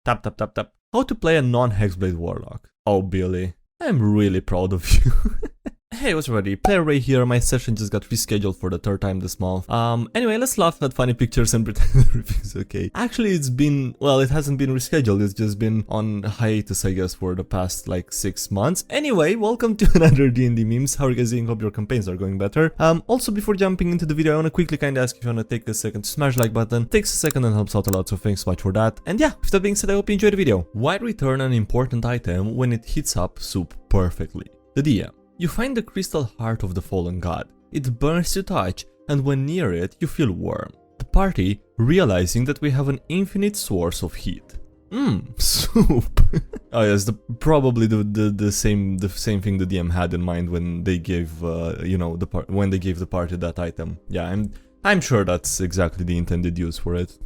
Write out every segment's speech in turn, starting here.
Tap, tap, tap, tap. How to play a non-Hexblade Warlock. Oh, Billy, I'm really proud of you. Hey, what's already? Player Ray here. My session just got rescheduled for the third time this month. Anyway, let's laugh at funny pictures and pretend everything's okay. Actually, it's been, well, it hasn't been rescheduled. It's just been on hiatus, I guess, for the past, like, 6 months. Anyway, welcome to another D&D memes. How are you guys doing? Hope your campaigns are going better. Also, before jumping into the video, I want to quickly kind of ask if you want to take a second to smash the like button. It takes a second and helps out a lot, so thanks so much for that. And yeah, with that being said, I hope you enjoyed the video. Why return an important item when it heats up soup perfectly? The DM. You find the crystal heart of the fallen god. It burns to touch, and when near it, you feel warm. The party, realizing that we have an infinite source of heat. Soup. Oh yes, probably the same thing the DM had in mind when they gave when they gave the party that item. Yeah, I'm sure that's exactly the intended use for it.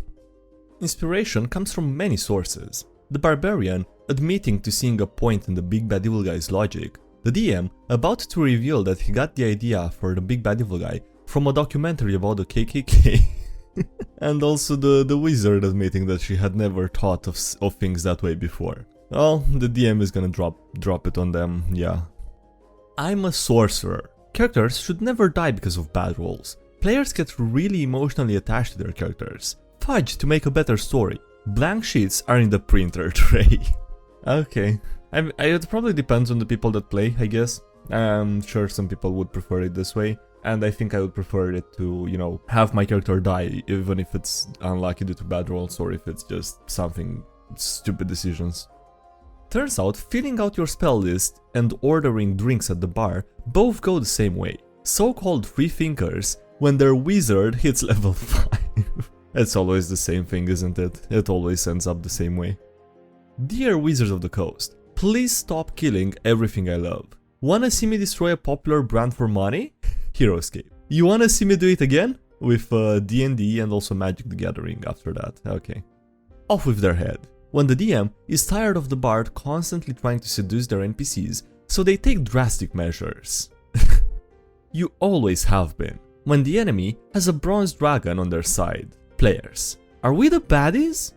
Inspiration comes from many sources. The barbarian admitting to seeing a point in the big bad evil guy's logic. The DM about to reveal that he got the idea for the big bad evil guy from a documentary about the KKK. And also the wizard admitting that she had never thought of things that way before. Well, the DM is gonna drop it on them, yeah. I'm a sorcerer. Characters should never die because of bad rolls. Players get really emotionally attached to their characters. Fudge to make a better story. Blank sheets are in the printer tray. Okay. It probably depends on the people that play, I guess. I'm sure some people would prefer it this way, and I think I would prefer it to, you know, have my character die, even if it's unlucky due to bad rolls or if it's just something stupid decisions. Turns out, filling out your spell list and ordering drinks at the bar both go the same way. So-called free thinkers, when their wizard hits level 5. It's always the same thing, isn't it? It always ends up the same way. Dear Wizards of the Coast, please stop killing everything I love. Wanna see me destroy a popular brand for money? Heroescape. You wanna see me do it again? With D&D and also Magic the Gathering after that, okay. Off with their head. When the DM is tired of the bard constantly trying to seduce their NPCs, so they take drastic measures. You always have been. When the enemy has a bronze dragon on their side. Players. Are we the baddies?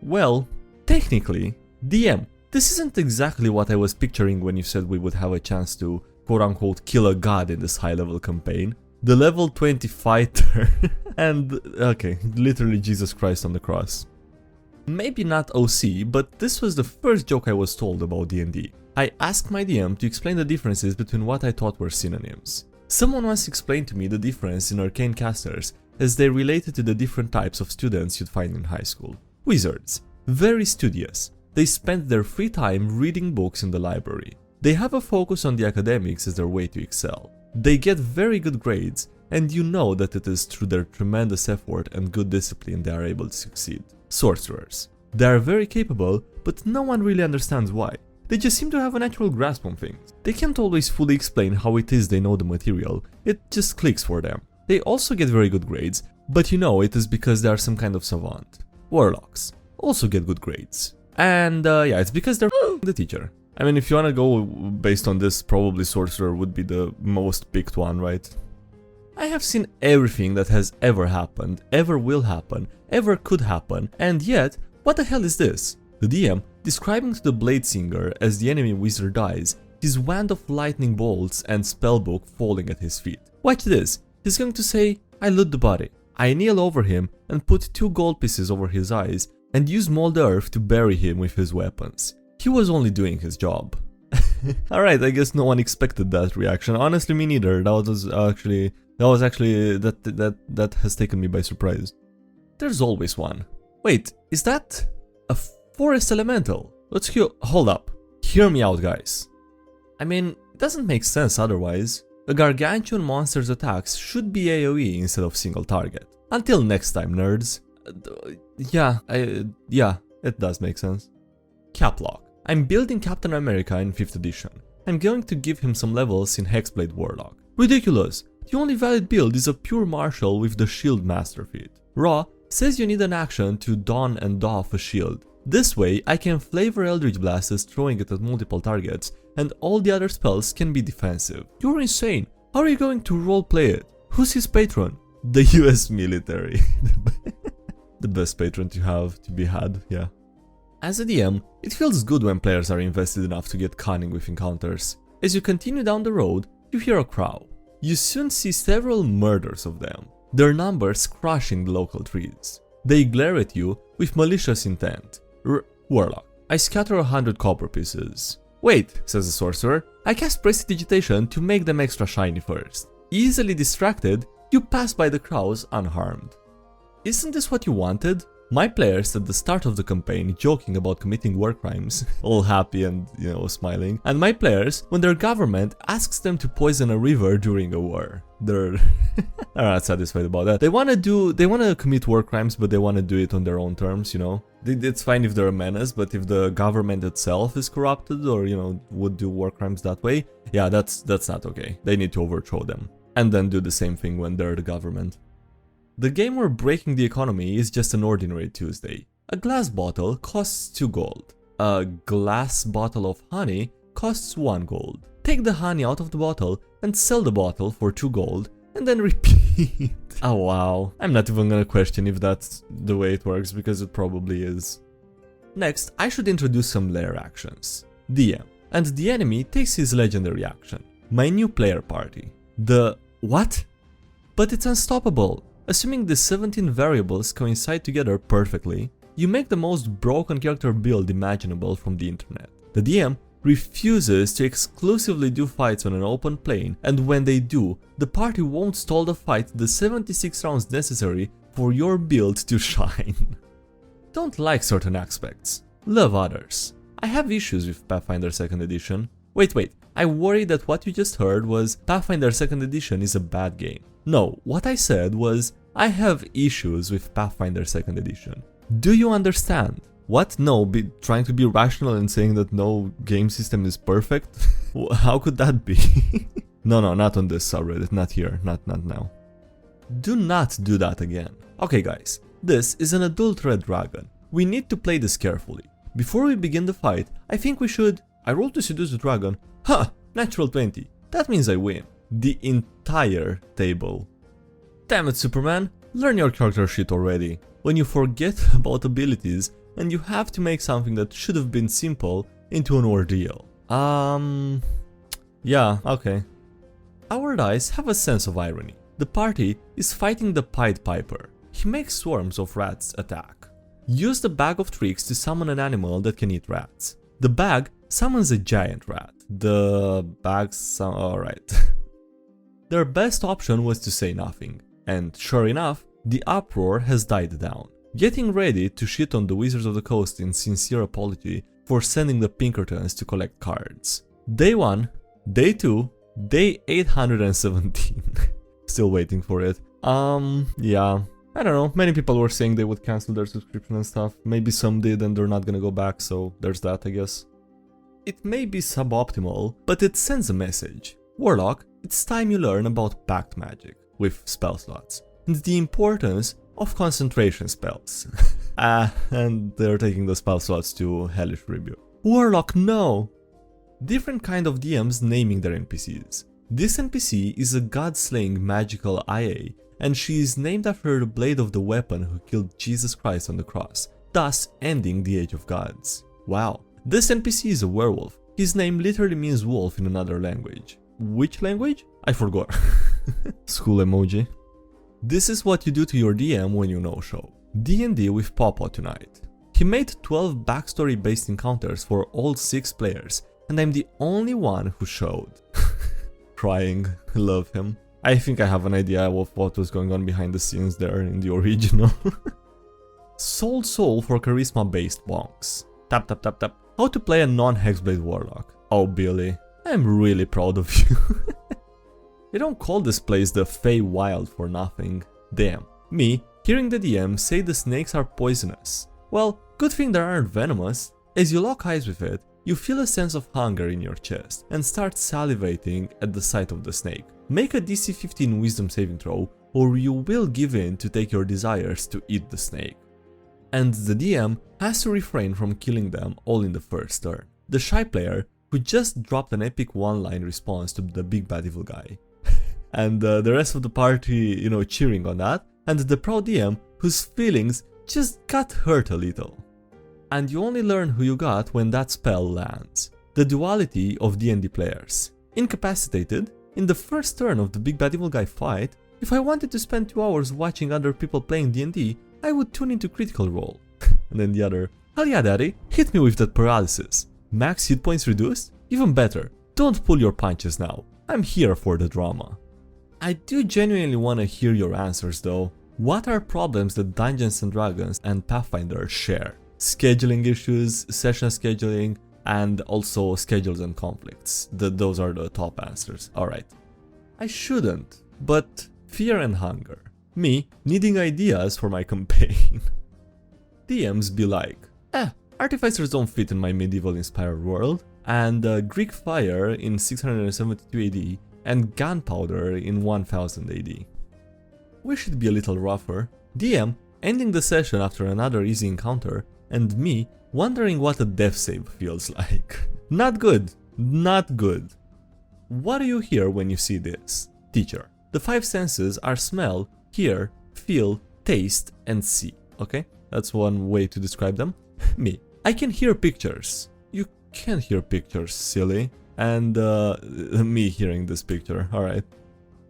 Well, technically, DM. This isn't exactly what I was picturing when you said we would have a chance to quote-unquote kill a god in this high-level campaign. The level 20 fighter and, okay, literally Jesus Christ on the cross. Maybe not OC, but this was the first joke I was told about D&D. I asked my DM to explain the differences between what I thought were synonyms. Someone once explained to me the difference in Arcane casters as they related to the different types of students you'd find in high school. Wizards. Very studious. They spend their free time reading books in the library. They have a focus on the academics as their way to excel. They get very good grades, and you know that it is through their tremendous effort and good discipline they are able to succeed. Sorcerers. They are very capable, but no one really understands why. They just seem to have a natural grasp on things. They can't always fully explain how it is they know the material, it just clicks for them. They also get very good grades, but you know it is because they are some kind of savant. Warlocks. Also get good grades. And yeah, it's because they're the teacher. I mean, if you wanna go based on this, probably Sorcerer would be the most picked one, right? I have seen everything that has ever happened, ever will happen, ever could happen, and yet, what the hell is this? The DM, describing to the Blade Singer as the enemy wizard dies, his wand of lightning bolts and spellbook falling at his feet. Watch this, he's going to say, I loot the body. I kneel over him and put 2 gold pieces over his eyes, and use mold earth to bury him with his weapons. He was only doing his job. Alright, I guess no one expected that reaction. Honestly, me neither. That has taken me by surprise. There's always one. Wait, is that a forest elemental? Hold up. Hear me out, guys. I mean, it doesn't make sense otherwise. A gargantuan monster's attacks should be AoE instead of single target. Until next time, nerds. Yeah, it does make sense. Caplock. I'm building Captain America in 5th edition. I'm going to give him some levels in Hexblade Warlock. Ridiculous! The only valid build is a pure martial with the shield master feat. Raw says you need an action to don and doff a shield. This way I can flavor Eldritch Blast as throwing it at multiple targets, and all the other spells can be defensive. You're insane! How are you going to roleplay it? Who's his patron? The US military. The best patron to have to be had, yeah. As a DM, it feels good when players are invested enough to get cunning with encounters. As you continue down the road, you hear a crow. You soon see several murders of them, their numbers crushing the local trees. They glare at you with malicious intent. Warlock, I scatter 100 copper pieces. Wait, says the sorcerer, I cast Prestidigitation to make them extra shiny first. Easily distracted, you pass by the crows unharmed. Isn't this what you wanted? My players at the start of the campaign joking about committing war crimes, all happy and, smiling, and my players when their government asks them to poison a river during a war. They're not satisfied about that. They want to commit war crimes, but they want to do it on their own terms, It's fine if they're a menace, but if the government itself is corrupted or, would do war crimes that way, yeah, that's not okay. They need to overthrow them. And then do the same thing when they're the government. The game where breaking the economy is just an ordinary Tuesday. A glass bottle costs 2 gold. A glass bottle of honey costs 1 gold. Take the honey out of the bottle and sell the bottle for 2 gold and then repeat. Oh wow, I'm not even gonna question if that's the way it works because it probably is. Next, I should introduce some lair actions. DM, and the enemy takes his legendary action. My new player party. What? But it's unstoppable. Assuming the 17 variables coincide together perfectly, you make the most broken character build imaginable from the internet. The DM refuses to exclusively do fights on an open plane, and when they do, the party won't stall the fight the 76 rounds necessary for your build to shine. Don't like certain aspects, love others. I have issues with Pathfinder 2nd edition. Wait, I worry that what you just heard was Pathfinder 2nd edition is a bad game. No, what I said was, I have issues with Pathfinder 2nd edition. Do you understand? What? No, trying to be rational and saying that no game system is perfect? How could that be? No, not on this subreddit, not here, not now. Do not do that again. Okay guys, this is an adult red dragon. We need to play this carefully. Before we begin the fight, I think we should... I rolled to seduce the dragon. Ha! Natural 20. That means I win. The entire table. Damn it, Superman, learn your character shit already. When you forget about abilities and you have to make something that should have been simple into an ordeal. Yeah, okay. Our dice have a sense of irony. The party is fighting the Pied Piper. He makes swarms of rats attack. Use the bag of tricks to summon an animal that can eat rats. The bag summons a giant rat. Alright. Their best option was to say nothing, and sure enough, the uproar has died down. Getting ready to shit on the Wizards of the Coast in sincere apology for sending the Pinkertons to collect cards. Day 1, Day 2, Day 817. Still waiting for it. Yeah. I don't know, many people were saying they would cancel their subscription and stuff. Maybe some did and they're not gonna go back, so there's that, I guess. It may be suboptimal, but it sends a message. Warlock, it's time you learn about pact magic, with spell slots, and the importance of concentration spells. And they're taking the spell slots to Hellish Rebuke. Warlock, no! Different kind of DMs naming their NPCs. This NPC is a god-slaying magical IA, and she is named after the blade of the weapon who killed Jesus Christ on the cross, thus ending the Age of Gods. Wow. This NPC is a werewolf. His name literally means wolf in another language. Which language? I forgot. School emoji. This is what you do to your DM when you no-show. D&D with Papa tonight. He made 12 backstory based encounters for all 6 players, and I'm the only one who showed. Crying, love him. I think I have an idea of what was going on behind the scenes there in the original. Soul for charisma based bonks. Tap. How to play a non-Hexblade Warlock. Oh Billy, I'm really proud of you. They don't call this place the Fey Wild for nothing. Damn. Me, hearing the DM say the snakes are poisonous. Well, good thing they aren't venomous. As you lock eyes with it, you feel a sense of hunger in your chest and start salivating at the sight of the snake. Make a DC 15 wisdom saving throw, or you will give in to take your desires to eat the snake. And the DM has to refrain from killing them all in the first turn. The shy player who just dropped an epic one-line response to the big bad evil guy. And the rest of the party, cheering on that. And the proud DM whose feelings just got hurt a little. and you only learn who you got when that spell lands. The duality of D&D players. Incapacitated, in the first turn of the big bad evil guy fight, if I wanted to spend 2 hours watching other people playing D&D, I would tune into Critical Role. And then the other, hell yeah daddy, hit me with that paralysis. Max hit points reduced? Even better, don't pull your punches now, I'm here for the drama. I do genuinely want to hear your answers though. What are problems that Dungeons & Dragons and Pathfinder share? Scheduling issues, session scheduling, and also schedules and conflicts. Those are the top answers. Alright. I shouldn't, but fear and hunger. Me needing ideas for my campaign. DMs be like, artificers don't fit in my medieval inspired world, and Greek fire in 672 AD and gunpowder in 1000 AD. Wish it'd be a little rougher. DM ending the session after another easy encounter, and me wondering what a death save feels like. Not good, not good. What do you hear when you see this? Teacher. The 5 senses are smell, hear, feel, taste, and see. Okay? That's one way to describe them. Me. I can hear pictures. You can't hear pictures, silly. And me hearing this picture. Alright.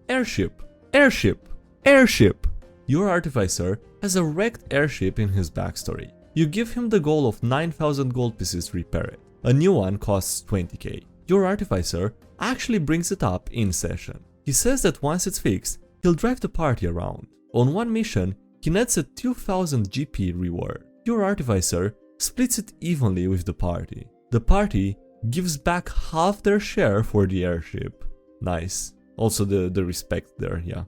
Airship. Airship. Airship. Your artificer has a wrecked airship in his backstory. You give him the goal of 9,000 gold pieces to repair it. A new one costs 20k. Your artificer actually brings it up in session. He says that once it's fixed, he'll drive the party around. On one mission, he nets a 2000 GP reward. Your artificer splits it evenly with the party. The party gives back half their share for the airship. Nice. Also the respect there, yeah.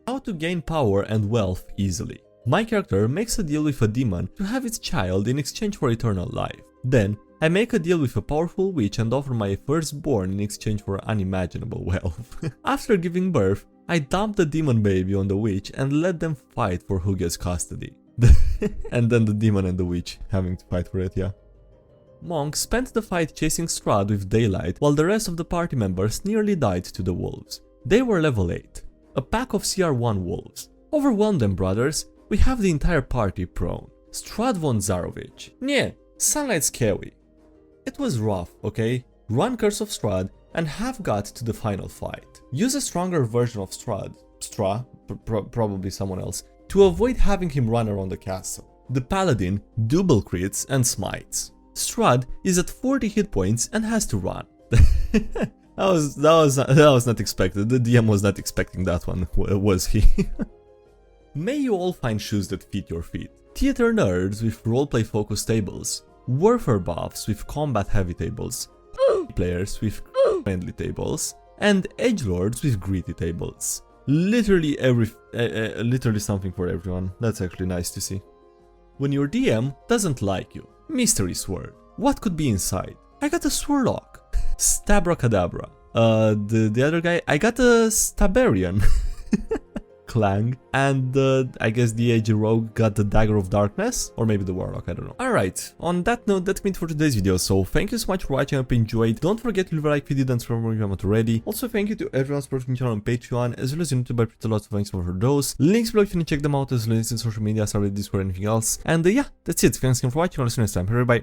How to gain power and wealth easily. My character makes a deal with a demon to have its child in exchange for eternal life. Then, I make a deal with a powerful witch and offer my firstborn in exchange for unimaginable wealth. After giving birth, I dump the demon baby on the witch and let them fight for who gets custody. And then the demon and the witch having to fight for it, yeah. Monk spent the fight chasing Strahd with daylight while the rest of the party members nearly died to the wolves. They were level 8. A pack of CR1 wolves. Overwhelm them, brothers. We have the entire party prone. Strahd von Zarovich. Nie, sunlight's scary. It was rough, okay? Run Curse of Strahd and have got to the final fight. Use a stronger version of Strahd, probably someone else, to avoid having him run around the castle. The paladin double crits and smites. Strahd is at 40 hit points and has to run. that was not expected. The DM was not expecting that one, was he? May you all find shoes that fit your feet. Theater nerds with roleplay focused tables. Warfare buffs with combat heavy tables. Players with friendly tables. And edgelords with greedy tables. Literally literally something for everyone. That's actually nice to see. When your DM doesn't like you. Mystery sword. What could be inside? I got a swordlock. Stabracadabra. The other guy, I got a Stabarian. Clang. And I guess the AG Rogue got the Dagger of Darkness, or maybe the Warlock, I don't know. Alright, on that note, that's it for today's video, so thank you so much for watching, I hope you enjoyed. Don't forget to leave a like if you did and subscribe if you haven't already. Also, thank you to everyone supporting the channel on Patreon, as well as YouTube, I put a lot of thanks for those. Links below if you want to check them out, as well as links in social media, Discord, anything else. And yeah, that's it. Thanks again for watching, I'll see you next time. Bye.